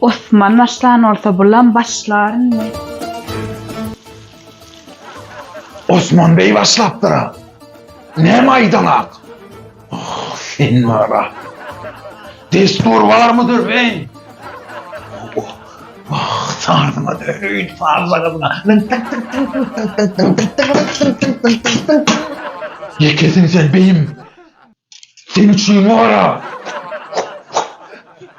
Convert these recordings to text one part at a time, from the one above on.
Osman başlan olsa bulan başların mı? Osman Bey başlattı. Ne maydanak? Oh, sen var. Destur var mıdır bey? Oh, sardıma dönüyün fazla kadına. Ye kesini sen beyim. Senin suyun var ha.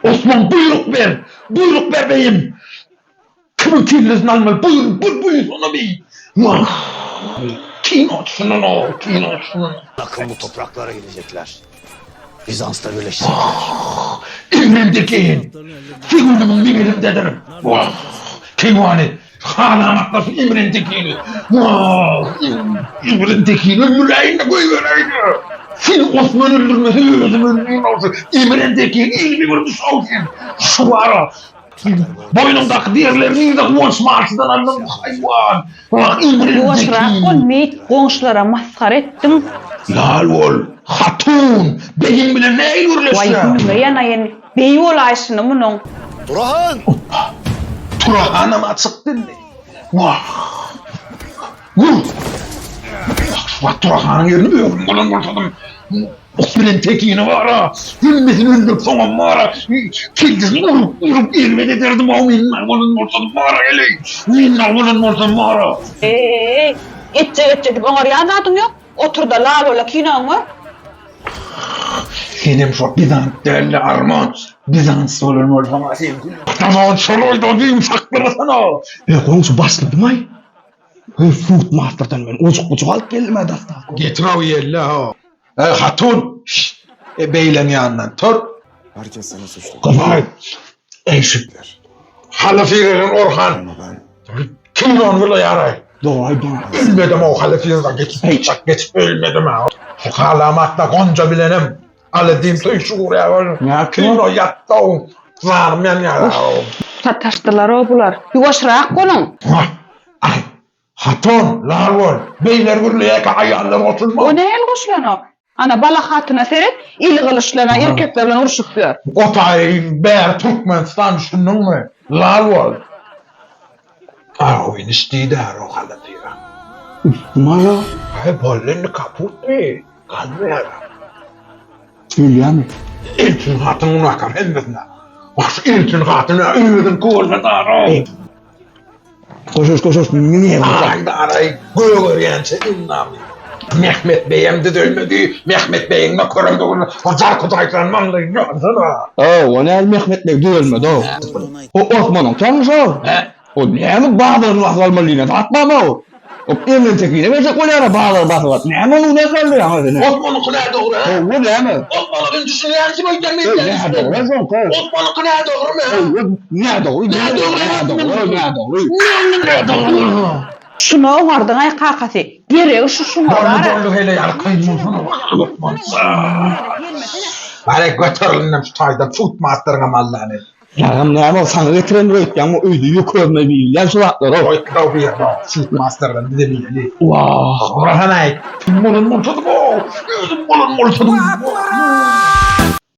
Osman buyruk ver. Buyruk ver beyim. Kimin kirlisini alma. Buyur ona bey. Kin olsun o. Kin olsun. Bakın bu topraklara gidecekler. Bizans'ta birleşecekler. İmrendekin. Figürümün bir elimdedir. Kivani. Hala anlatmasın İmrendekin'i. İmrendekin'i yüreğine koyuvereydi. Seni Osman öldürmesi özüm öldürün olsun. İmrendekin ilmi vurmuş olsun. Şu ara. Boynumdaki diğerlerini de kuvaç marşıdan aldım hayvan. Bak Boşrak İmrendekin. ol meyit komşulara mazhar ettin. Lal ol. Hatun. Beyin bile ne Vay eylürleşse. günüme yanayin. Beyi olaysını bunun. Turhan! Turahan'ım açıktın. Vah. Vur. Bak Turahan'ın yerini böyle kolun ortadım. Osman'ın tekini var ha. Hülmetin öldür tamam var ha. Kildiz vurup ilmedi derdim o minna kolun ortadım var ha hele. Minna kolun ortadım var ha. Etçe bana riyazatın yok. Otur da lal ola kinan var. Senin şu Bizans değerli Arman. Bizans olur mu ortama sen? Tamam şöyle da diyeyim saklama sana. Komşu başladım ay. Food Master'dan ben uzuk alıp geldim adasta. Getir o yerle ha. Hatun. Şşt. Beylen yanından tur. Herkes sana suçlu. Kafayı. Eşitler. Halafilerin Orhan. Ama ben... Kim on vula yaray? Doğru bana. Ölmedim o halafilerden geçip ölmedim ha. Şu kalamatta gonca bilenim. Aladığım söy şu buraya var. Ya Kim o yattı o. Zarmen yara o. Sataştılar o bular. Boşrak olun. Ay. Hatun. Larvol. Beyler vurluya ki ayarlar oturma. O ne el kuşlan o? Ana bala hatına seret, il kılıçlarına erkeklerle uruşup gör. Otay Bear Turkmenistan şunun mu? Larvol. Oyun istiydi her o halatiyle. Buna ya. Ay bolleni kaput mi? Kalbi yara. Söyleyemem. İlkin hatunu nakar hemmetine. Bak ilkin hatunu ümidin kuvvetine dar Koşuş niye bu? Ay daray görüyense innami. Mehmet Bey'im de ölmedi. Mehmet Bey'in ne körümde onu. O zarkutaysan manlayın yansana. O ne el Mehmet Bey duyulmadı o. O Osman'ın tanışı o. He? O ne mi bağdır basılmalıyla tatma mı o? O emin tekine verecek o ne bağdır basılmat. Ne mi onu ne kaldı ya seni? Osman'ın nerede doğru ha? O bu ne mi? Osman'ın düşünüyen kim o gelmeyi Ne doğru ne doğru. Osman'ın nerede doğru mu? Ne doğru Ne doğru? Şuna vardın ay kakası. Geri şuna Doğru var. doğru hele yarkayım sana bak Osman. Bari götürülüm şu tayda Foodmaster'ın amallarını. Yarım ne mi sana getiren röykten o öydü yukarına bir yan suratlar o. Oy kıdav bir yerda Foodmaster'dan bir de bir yeri. Vah. Orhan ay. Kim bulun murtadım o. Kim bulun murtadım.